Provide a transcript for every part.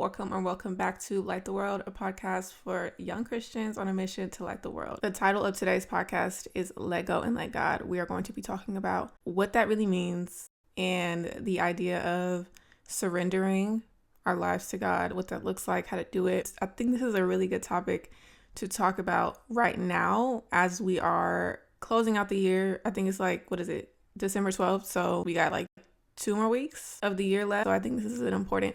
welcome or welcome back to Light the World, a podcast for young Christians on a mission to light the world. The title of today's podcast is Let Go and Let God. We are going to be talking about what that really means and the idea of surrendering our lives to God, what that looks like, how to do it. I think this is a really good topic to talk about right now as we are closing out the year. I think it's December 12th. So we got 2 more weeks of the year left. So I think this is an important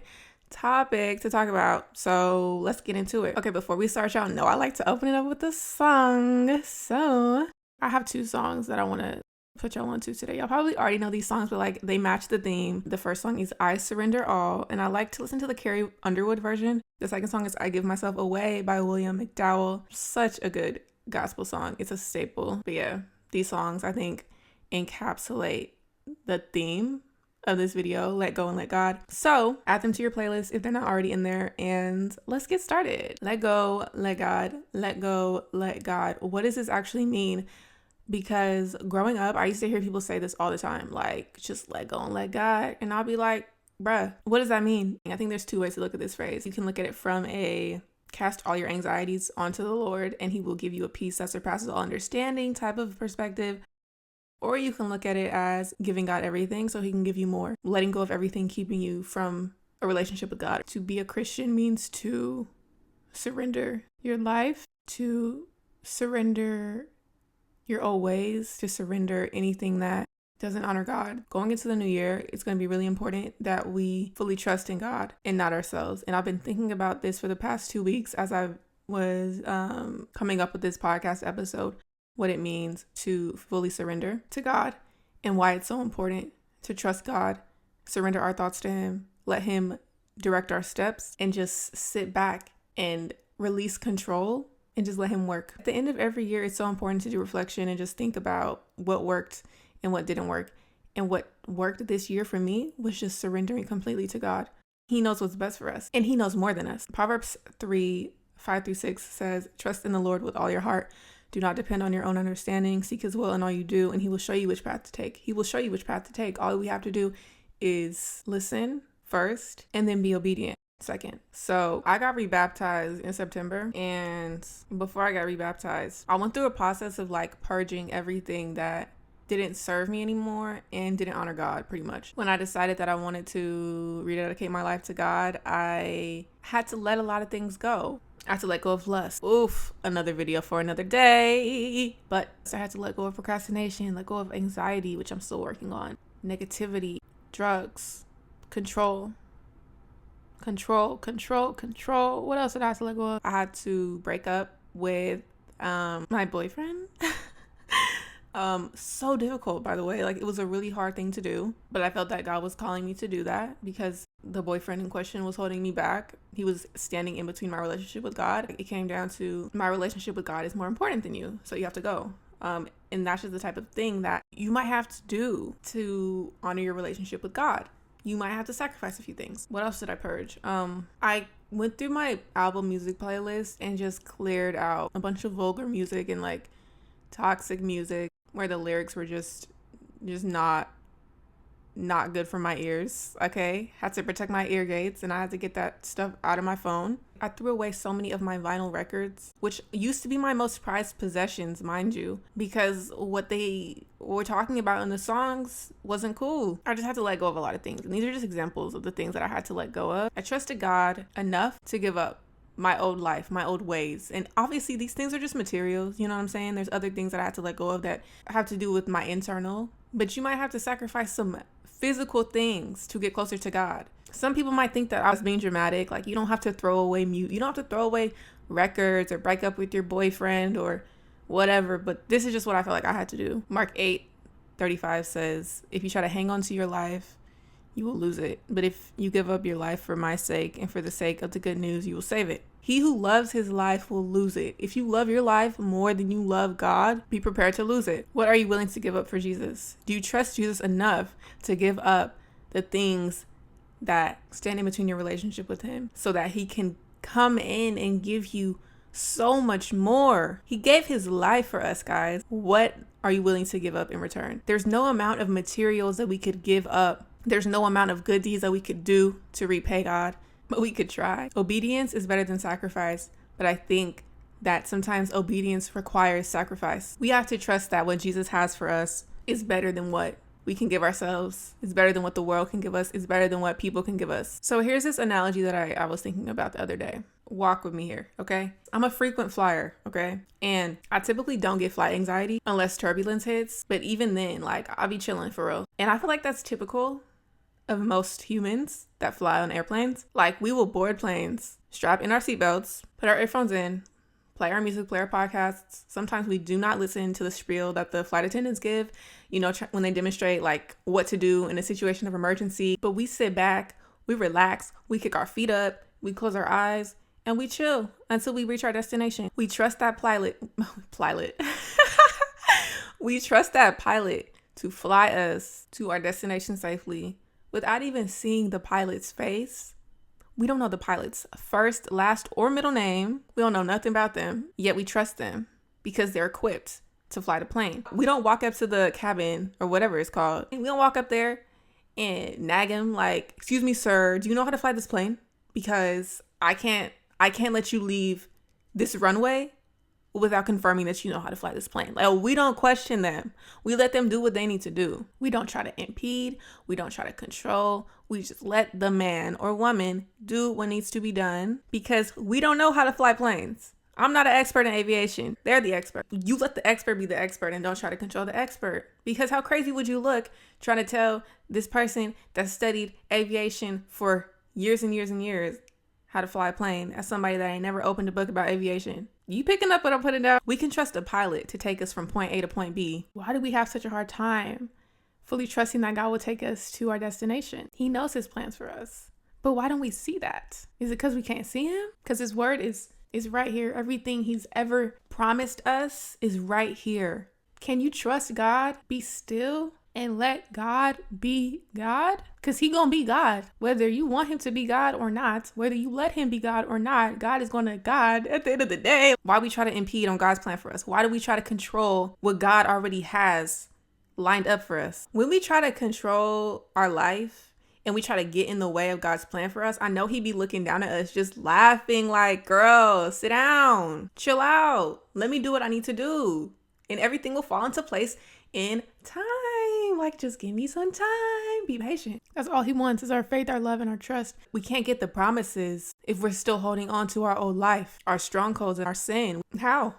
topic to talk about. So let's get into it. Okay, before we start, y'all know I like to open it up with a song. So I have 2 songs that I want to put y'all onto today. Y'all probably already know these songs, but they match the theme. The first song is I Surrender All, and I like to listen to the Carrie Underwood version. The second song is I Give Myself Away by William McDowell. Such a good gospel song. It's a staple. But yeah, these songs I think encapsulate the theme of this video, Let Go and Let God. So add them to your playlist if they're not already in there, and let's get started. Let go, let God, let go, let God. What does this actually mean? Because growing up, I used to hear people say this all the time, just let go and let God. And I'll be like, bruh, what does that mean? I think there's 2 ways to look at this phrase. You can look at it from a cast all your anxieties onto the Lord and he will give you a peace that surpasses all understanding type of perspective. Or you can look at it as giving God everything so he can give you more. Letting go of everything keeping you from a relationship with God. To be a Christian means to surrender your life, to surrender your old ways, to surrender anything that doesn't honor God. Going into the new year, it's going to be really important that we fully trust in God and not ourselves. And I've been thinking about this for the past 2 weeks as I was coming up with this podcast episode. What it means to fully surrender to God and why it's so important to trust God, surrender our thoughts to him, let him direct our steps, and just sit back and release control and just let him work. At the end of every year, it's so important to do reflection and just think about what worked and what didn't work. And what worked this year for me was just surrendering completely to God. He knows what's best for us and he knows more than us. Proverbs 3:5-6 says, trust in the Lord with all your heart. Do not depend on your own understanding. Seek his will in all you do, and he will show you which path to take. He will show you which path to take. All we have to do is listen first and then be obedient second. So I got rebaptized in September, and before I got rebaptized, I went through a process of purging everything that didn't serve me anymore and didn't honor God, pretty much. When I decided that I wanted to rededicate my life to God, I had to let a lot of things go. I had to let go of lust. Oof, another video for another day. But I had to let go of procrastination, let go of anxiety, which I'm still working on, negativity, drugs, control. What else did I have to let go of? I had to break up with my boyfriend. So difficult, by the way. It was a really hard thing to do, but I felt that God was calling me to do that because the boyfriend in question was holding me back. He was standing in between my relationship with God. It came down to my relationship with God is more important than you, so you have to go. And that's just the type of thing that you might have to do to honor your relationship with God. You might have to sacrifice a few things. What else did I purge? I went through my album music playlist and just cleared out a bunch of vulgar music and toxic music where the lyrics were just not good for my ears. Okay, had to protect my ear gates, and I had to get that stuff out of my phone. I threw away so many of my vinyl records, which used to be my most prized possessions, mind you, because what they were talking about in the songs wasn't cool. I just had to let go of a lot of things, and these are just examples of the things that I had to let go of. I trusted God enough to give up my old life, my old ways. And obviously these things are just materials, you know what I'm saying? There's other things that I had to let go of that have to do with my internal, but you might have to sacrifice some physical things to get closer to God. Some people might think that I was being dramatic, you don't have to throw away you don't have to throw away records or break up with your boyfriend or whatever, but this is just what I felt like I had to do. Mark 8:35 says, if you try to hang on to your life, you will lose it. But if you give up your life for my sake and for the sake of the good news, you will save it. He who loves his life will lose it. If you love your life more than you love God, be prepared to lose it. What are you willing to give up for Jesus? Do you trust Jesus enough to give up the things that stand in between your relationship with him so that he can come in and give you so much more? He gave his life for us, guys. What are you willing to give up in return? There's no amount of materials that we could give up. There's no amount of good deeds that we could do to repay God. but we could try. Obedience is better than sacrifice, but I think that sometimes obedience requires sacrifice. We have to trust that what Jesus has for us is better than what we can give ourselves. It's better than what the world can give us. It's better than what people can give us. So here's this analogy that I was thinking about the other day. Walk with me here, okay? I'm a frequent flyer, okay? And I typically don't get flight anxiety unless turbulence hits. But even then, like, I'll be chilling for real. And I feel like that's typical of most humans that fly on airplanes. Like, we will board planes, strap in our seatbelts, put our earphones in, play our music, play our podcasts. Sometimes we do not listen to the spiel that the flight attendants give, you know, when they demonstrate like what to do in a situation of emergency. But we sit back, we relax, we kick our feet up, we close our eyes, and we chill until we reach our destination. We trust that pilot. We trust that pilot to fly us to our destination safely without even seeing the pilot's face. We don't know the pilot's first, last, or middle name. We don't know nothing about them, yet we trust them because they're equipped to fly the plane. We don't walk up to the cabin or whatever it's called. We don't walk up there and nag him like, "Excuse me, sir, do you know how to fly this plane? Because I can't let you leave this runway without confirming that you know how to fly this plane." Like, we don't question them. We let them do what they need to do. We don't try to impede. We don't try to control. We just let the man or woman do what needs to be done because we don't know how to fly planes. I'm not an expert in aviation. They're the expert. You let the expert be the expert and don't try to control the expert. Because how crazy would you look trying to tell this person that studied aviation for years and years and years how to fly a plane as somebody that ain't never opened a book about aviation? You picking up what I'm putting down? We can trust a pilot to take us from point A to point B. Why do we have such a hard time fully trusting that God will take us to our destination? He knows his plans for us. But why don't we see that? Is it because we can't see him? Because his word is right here. Everything he's ever promised us is right here. Can you trust God? Be still and let God be God? Because he gonna be God. Whether you want him to be God or not, whether you let him be God or not, God is gonna God at the end of the day. Why we try to impede on God's plan for us? Why do we try to control what God already has lined up for us? When we try to control our life and we try to get in the way of God's plan for us, I know he'd be looking down at us just laughing like, "Girl, sit down, chill out, let me do what I need to do, and everything will fall into place in time. Like, just give me some time, be patient." That's all he wants is our faith, our love, and our trust. We can't get the promises if we're still holding on to our old life, our strongholds, and our sin. How?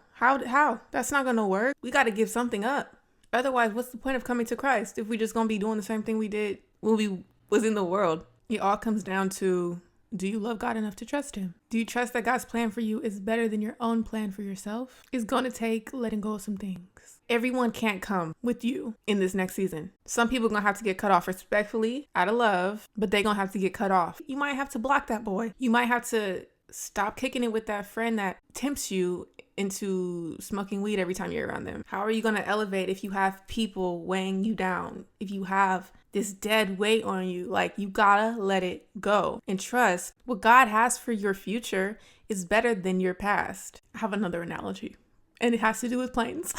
That's not gonna work. We got to give something up. Otherwise, what's the point of coming to Christ if we just gonna be doing the same thing we did when we was in the world? It all comes down to, do you love God enough to trust him? Do you trust that God's plan for you is better than your own plan for yourself? It's gonna take letting go of some things. Everyone can't come with you in this next season. Some people gonna have to get cut off respectfully, out of love, but they gonna have to get cut off. You might have to block that boy. You might have to stop kicking it with that friend that tempts you into smoking weed every time you're around them. How are you going to elevate if you have people weighing you down? If you have this dead weight on you, like, you gotta let it go and trust what God has for your future is better than your past. I have another analogy and it has to do with planes.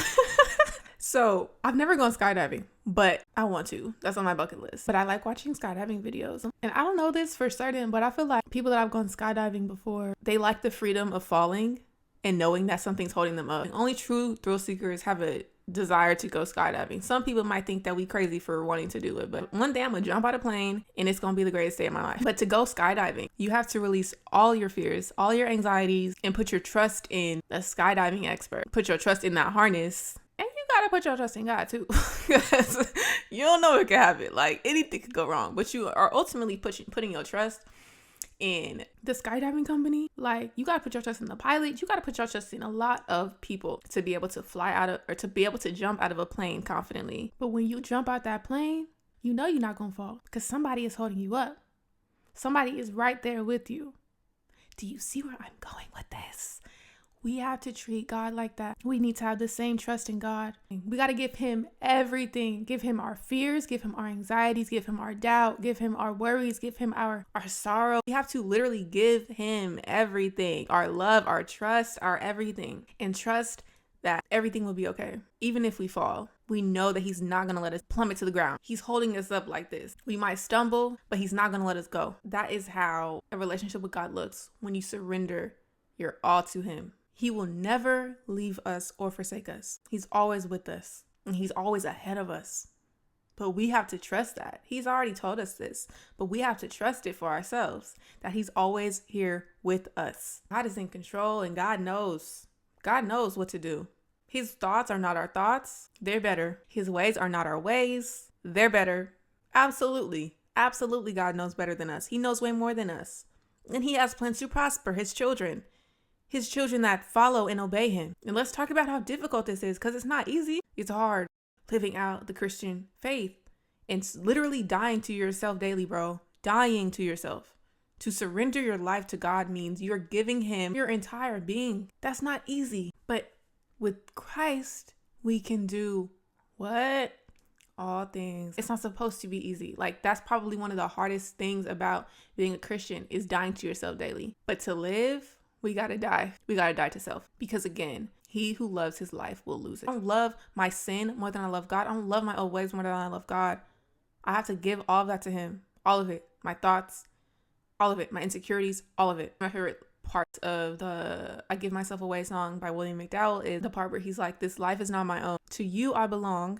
So I've never gone skydiving, but I want to. That's on my bucket list. But I like watching skydiving videos. And I don't know this for certain, but I feel like people that have gone skydiving before, they like the freedom of falling and knowing that something's holding them up. Only true thrill seekers have a desire to go skydiving. Some people might think that we crazy for wanting to do it, but one day I'm gonna jump out of a plane and it's gonna be the greatest day of my life. But to go skydiving, you have to release all your fears, all your anxieties, and put your trust in a skydiving expert. Put your trust in that harness. And you gotta put your trust in God too. Because you don't know what could happen. Like, anything could go wrong. But you are ultimately putting your trust in the skydiving company. Like, you gotta put your trust in the pilot. You gotta put your trust in a lot of people to be able to fly out of, or to be able to jump out of a plane confidently. But when you jump out that plane, you know you're not gonna fall because somebody is holding you up. Somebody is right there with you. Do you see where I'm going with this? We have to treat God like that. We need to have the same trust in God. We got to give him everything. Give him our fears, give him our anxieties, give him our doubt, give him our worries, give him our sorrow. We have to literally give him everything. Our love, our trust, our everything. And trust that everything will be okay, even if we fall. We know that he's not going to let us plummet to the ground. He's holding us up like this. We might stumble, but he's not going to let us go. That is how a relationship with God looks when you surrender your all to him. He will never leave us or forsake us. He's always with us, and he's always ahead of us. But we have to trust that. He's already told us this, but we have to trust it for ourselves, that he's always here with us. God is in control, and God knows. God knows what to do. His thoughts are not our thoughts. They're better. His ways are not our ways. They're better. Absolutely. Absolutely, God knows better than us. He knows way more than us. And he has plans to prosper his children that follow and obey him. And let's talk about how difficult this is, because it's not easy. It's hard living out the Christian faith and literally dying to yourself daily, bro. Dying to yourself. To surrender your life to God means you're giving him your entire being. That's not easy. But with Christ, we can do what? All things. It's not supposed to be easy. Like, that's probably one of the hardest things about being a Christian is dying to yourself daily. But to live, we gotta die. We gotta die to self. Because again, he who loves his life will lose it. I don't love my sin more than I love God. I don't love my old ways more than I love God. I have to give all of that to him. All of it. My thoughts, all of it. My insecurities, all of it. My favorite part of the I Give Myself Away song by William McDowell is the part where he's like, this life is not my own. To you I belong.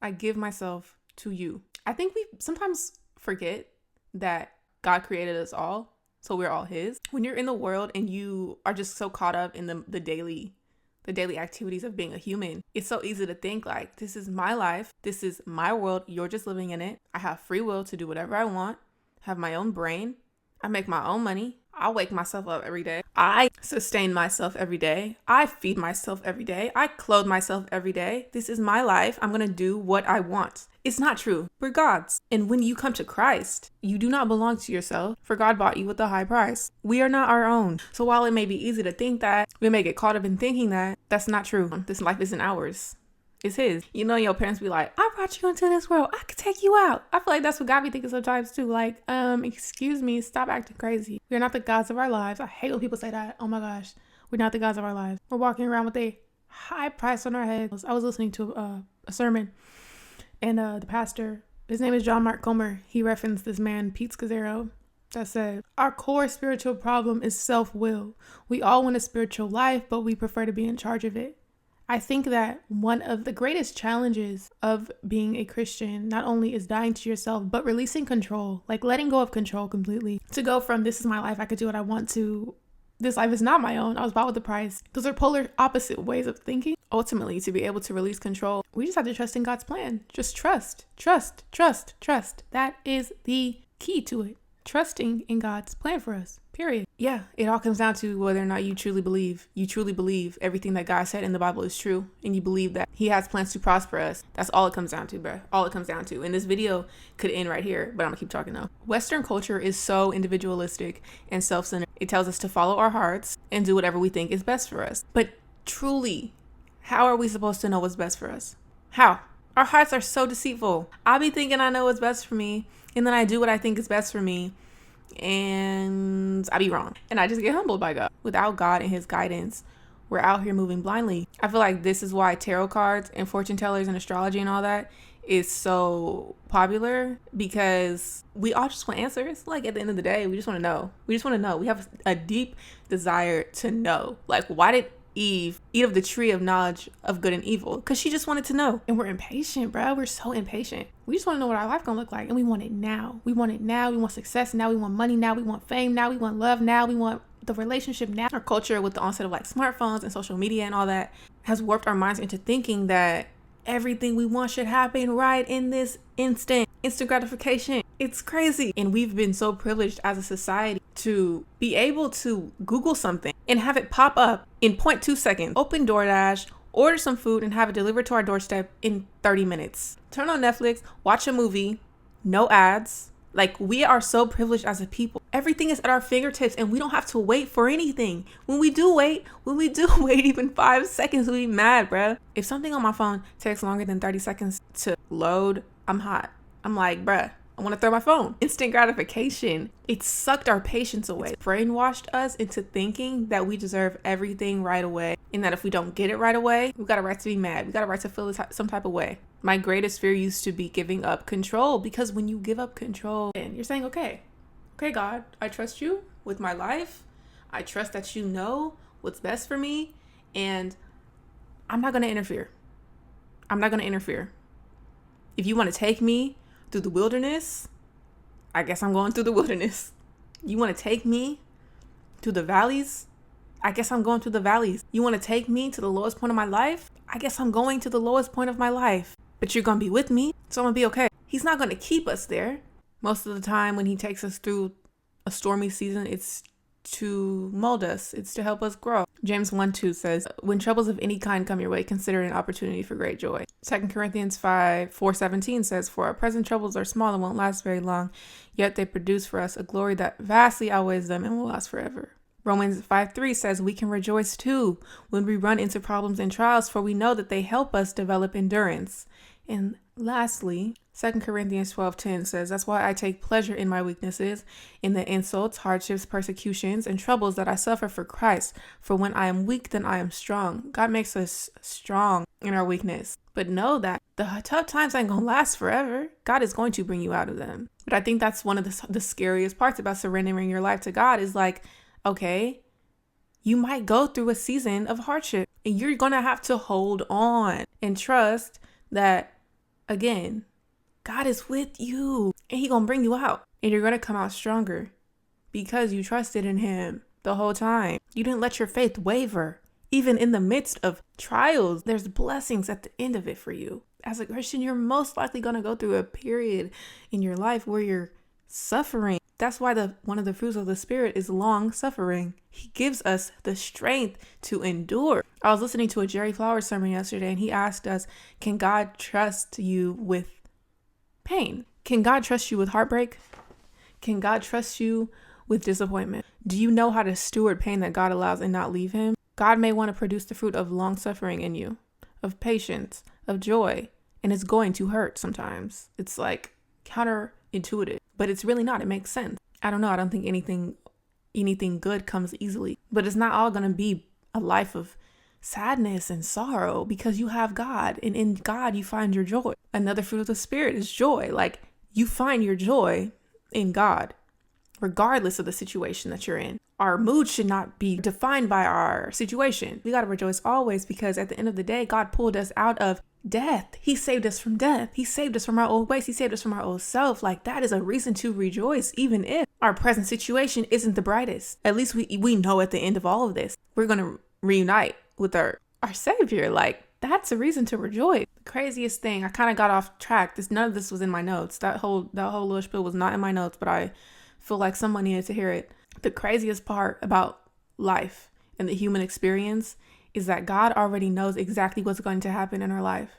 I give myself to you. I think we sometimes forget that God created us all, so we're all his. When you're in the world and you are just so caught up in the daily activities of being a human, it's so easy to think like, this is my life, this is my world, you're just living in it. I have free will to do whatever I want, have my own brain, I make my own money, I wake myself up every day, I sustain myself every day, I feed myself every day, I clothe myself every day. This is my life. I'm gonna do what I want. It's not true. We're God's. And when you come to Christ, you do not belong to yourself, for God bought you with a high price. We are not our own. So while it may be easy to think that, we may get caught up in thinking that, that's not true. This life isn't ours. It's his. You know, your parents be like, I brought you into this world. I could take you out. I feel like that's what God be thinking sometimes too. Like, excuse me, stop acting crazy. We're not the gods of our lives. I hate when people say that. Oh my gosh. We're not the gods of our lives. We're walking around with a high price on our heads. I was listening to a sermon, and the pastor, his name is John Mark Comer. He referenced this man, Pete Scazzaro, that said, our core spiritual problem is self-will. We all want a spiritual life, but we prefer to be in charge of it. I think that one of the greatest challenges of being a Christian not only is dying to yourself, but releasing control, like letting go of control completely. To go from this is my life, I could do what I want, to this life is not my own, I was bought with a price. Those are polar opposite ways of thinking. Ultimately, to be able to release control, we just have to trust in God's plan. Just trust. That is the key to it. Trusting in God's plan for us, period. Yeah, it all comes down to whether or not you truly believe everything that God said in the Bible is true, and you believe that he has plans to prosper us. That's all it comes down to, bro. All it comes down to. And this video could end right here, but I'm gonna keep talking though. Western culture is so individualistic and self-centered. It tells us to follow our hearts and do whatever we think is best for us. But truly, how are we supposed to know what's best for us? How? Our hearts are so deceitful. I be thinking I know what's best for me, and then I do what I think is best for me, and I be wrong. And I just get humbled by God. Without God and his guidance, we're out here moving blindly. I feel like this is why tarot cards and fortune tellers and astrology and all that is so popular, because we all just want answers. Like, at the end of the day, we just want to know. We have a deep desire to know. Like, why did Eve eat of the tree of knowledge of good and evil? Because she just wanted to know. And we're impatient, bro. We're so impatient. We just want to know what our life gonna look like, and we want it now. We want success now. We want money now. We want fame now. We want love now. We want the relationship now. Our culture, with the onset of like smartphones and social media and all that, has warped our minds into thinking that everything we want should happen right in this instant gratification. It's crazy. And we've been so privileged as a society to be able to Google something and have it pop up in 0.2 seconds. Open DoorDash, order some food, and have it delivered to our doorstep in 30 minutes. Turn on Netflix, watch a movie, no ads. Like, we are so privileged as a people. Everything is at our fingertips, and we don't have to wait for anything. When we do wait even 5 seconds, we be mad, bruh. If something on my phone takes longer than 30 seconds to load, I'm hot. I'm like, bruh, I want to throw my phone. Instant gratification. It sucked our patience away. It's brainwashed us into thinking that we deserve everything right away. And that if we don't get it right away, we got a right to be mad. We got a right to feel some type of way. My greatest fear used to be giving up control, because when you give up control, and you're saying, okay, God, I trust you with my life. I trust that you know what's best for me, and I'm not going to interfere. I'm not going to interfere. If you want to take me through the wilderness, I guess I'm going through the wilderness. You want to take me through the valleys? I guess I'm going through the valleys. You want to take me to the lowest point of my life? I guess I'm going to the lowest point of my life. But you're going to be with me, so I'm going to be okay. He's not going to keep us there. Most of the time when he takes us through a stormy season, it's to mold us. It's to help us grow. James 1:2 says, when troubles of any kind come your way, consider it an opportunity for great joy. 2 Corinthians 4:17 says, for our present troubles are small and won't last very long, yet they produce for us a glory that vastly outweighs them and will last forever. Romans 5:3 says, we can rejoice too when we run into problems and trials, for we know that they help us develop endurance. And lastly, 2 Corinthians 12:10 says, that's why I take pleasure in my weaknesses, in the insults, hardships, persecutions, and troubles that I suffer for Christ. For when I am weak, then I am strong. God makes us strong in our weakness. But know that the tough times ain't gonna last forever. God is going to bring you out of them. But I think that's one of the scariest parts about surrendering your life to God is like, okay, you might go through a season of hardship and you're gonna have to hold on and trust that, again, God is with you and he gonna bring you out, and you're gonna come out stronger because you trusted in him the whole time. You didn't let your faith waver. Even in the midst of trials, there's blessings at the end of it for you. As a Christian, you're most likely gonna go through a period in your life where you're suffering. That's why one of the fruits of the Spirit is long suffering. He gives us the strength to endure. I was listening to a Jerry Flowers sermon yesterday, and he asked us, can God trust you with pain? Can God trust you with heartbreak? Can God trust you with disappointment? Do you know how to steward pain that God allows and not leave him? God may want to produce the fruit of long suffering in you, of patience, of joy, and it's going to hurt sometimes. It's like counterintuitive, but it's really not. It makes sense. I don't know. I don't think anything good comes easily, but it's not all going to be a life of sadness and sorrow, because you have God, and in God you find your joy. Another fruit of the Spirit is joy. Like, you find your joy in God, regardless of the situation that you're in. Our mood should not be defined by our situation. We got to rejoice always, because at the end of the day, God pulled us out of death. He saved us from death. He saved us from our old ways. He saved us from our old self. Like, that is a reason to rejoice, even if our present situation isn't the brightest. At least we know at the end of all of this, we're going to reunite with our Savior. Like, that's a reason to rejoice. The craziest thing, I kind of got off track. None of this was in my notes. That whole little spiel was not in my notes, but I feel like someone needed to hear it. The craziest part about life and the human experience is that God already knows exactly what's going to happen in our life.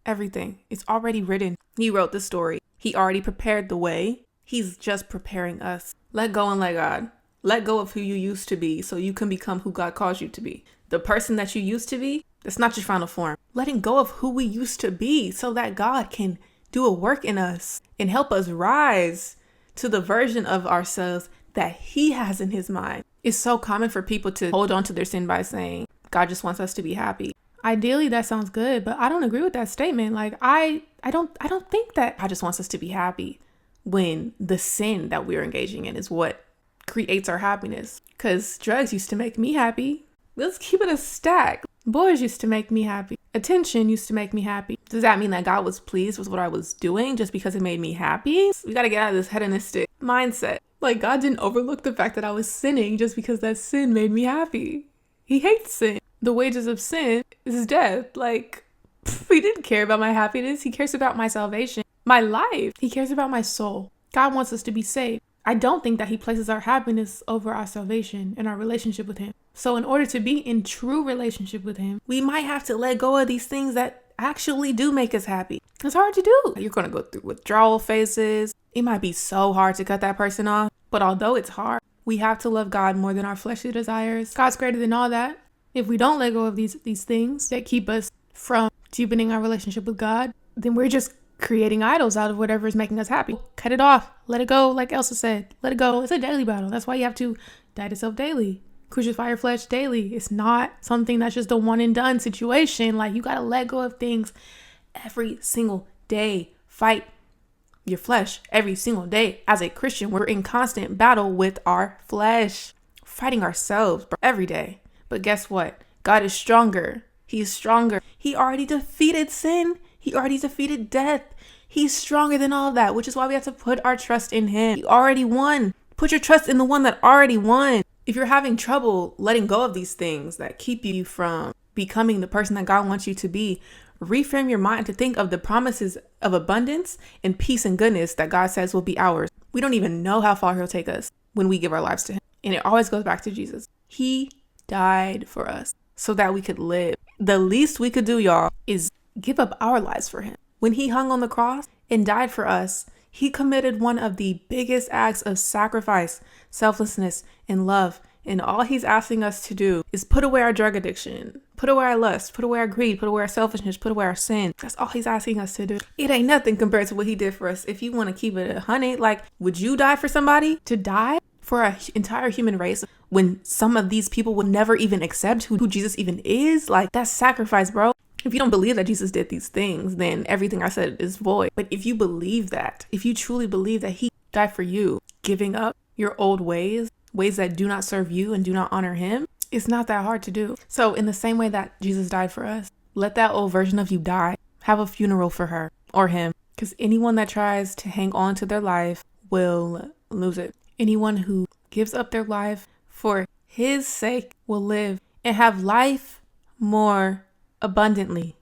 Everything. It's already written. He wrote the story. He already prepared the way. He's just preparing us. Let go and let God. Let go of who you used to be so you can become who God calls you to be. The person that you used to be, that's not your final form. Letting go of who we used to be so that God can do a work in us and help us rise to the version of ourselves that he has in his mind. It's so common for people to hold on to their sin by saying, God just wants us to be happy. Ideally, that sounds good, but I don't agree with that statement. Like, I don't think that God just wants us to be happy when the sin that we're engaging in is what creates our happiness. Because drugs used to make me happy. Let's keep it a stack. Boys used to make me happy. Attention used to make me happy. Does that mean that God was pleased with what I was doing just because it made me happy? We got to get out of this hedonistic mindset. Like, God didn't overlook the fact that I was sinning just because that sin made me happy. He hates sin. The wages of sin is death. Like, he didn't care about my happiness. He cares about my salvation, my life. He cares about my soul. God wants us to be saved. I don't think that he places our happiness over our salvation and our relationship with him. So in order to be in true relationship with him, we might have to let go of these things that actually do make us happy. It's hard to do. You're going to go through withdrawal phases. It might be so hard to cut that person off. But although it's hard, we have to love God more than our fleshly desires. God's greater than all that. If we don't let go of these things that keep us from deepening our relationship with God, then we're just creating idols out of whatever is making us happy. Cut it off. Let it go. Like Elsa said, let it go. It's a daily battle. That's why you have to die to self daily. Crucify your flesh daily. It's not something that's just a one and done situation. Like, you got to let go of things every single day. Fight your flesh every single day. As a Christian, we're in constant battle with our flesh, fighting ourselves every day. But guess what? God is stronger. He's stronger. He already defeated sin. He already defeated death. He's stronger than all of that, which is why we have to put our trust in him. He already won. Put your trust in the one that already won. If you're having trouble letting go of these things that keep you from becoming the person that God wants you to be, reframe your mind to think of the promises of abundance and peace and goodness that God says will be ours. We don't even know how far he'll take us when we give our lives to him. And it always goes back to Jesus. He died for us so that we could live. The least we could do, y'all, is give up our lives for him. When he hung on the cross and died for us, he committed one of the biggest acts of sacrifice, selflessness, and love. And all he's asking us to do is put away our drug addiction, put away our lust, put away our greed, put away our selfishness, put away our sin. That's all he's asking us to do. It ain't nothing compared to what he did for us. If you want to keep it 100, like, would you die for somebody? To die for an entire human race when some of these people would never even accept who Jesus even is? Like, that's sacrifice, bro. If you don't believe that Jesus did these things, then everything I said is void. But if you believe that, if you truly believe that he died for you, giving up your old ways that do not serve you and do not honor him, it's not that hard to do. So in the same way that Jesus died for us, let that old version of you die. Have a funeral for her or him. Because anyone that tries to hang on to their life will lose it. Anyone who gives up their life for his sake will live and have life more abundantly.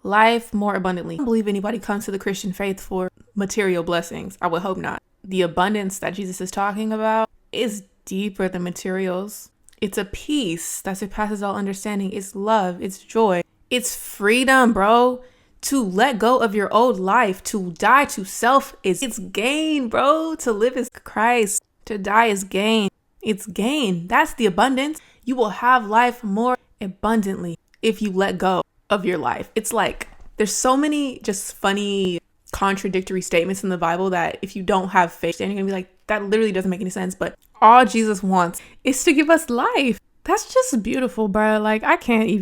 Life more abundantly. I don't believe anybody comes to the Christian faith for material blessings. I would hope not. The abundance that Jesus is talking about is deeper than materials. It's a peace that surpasses all understanding. It's love. It's joy. It's freedom, bro. To let go of your old life, to die to self it's gain, bro. To live is Christ. To die is gain. It's gain. That's the abundance. You will have life more abundantly if you let go of your life. It's like there's so many just funny contradictory statements in the Bible that if you don't have faith, then you're gonna be like, that literally doesn't make any sense. But all Jesus wants is to give us life. That's just beautiful, bro. Like, I can't. He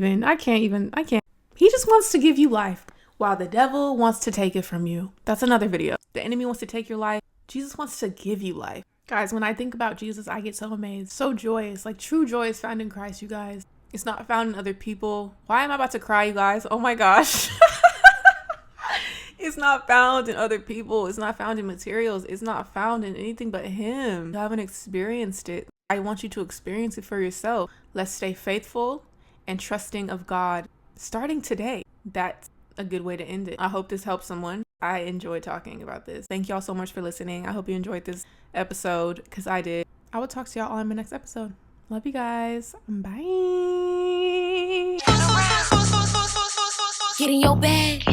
just wants to give you life while the devil wants to take it from you. That's another video. The enemy wants to take your life. Jesus wants to give you life. Guys, when I think about Jesus, I get so amazed, so joyous. Like, true joy is found in Christ, you guys. It's not found in other people. Why am I about to cry, you guys? Oh my gosh. It's not found in other people. It's not found in materials. It's not found in anything but him. You haven't experienced it. I want you to experience it for yourself. Let's stay faithful and trusting of God starting today. That's a good way to end it. I hope this helps someone. I enjoyed talking about this. Thank y'all so much for listening. I hope you enjoyed this episode because I did. I will talk to y'all all in my next episode. Love you guys. Bye. Get in your bag.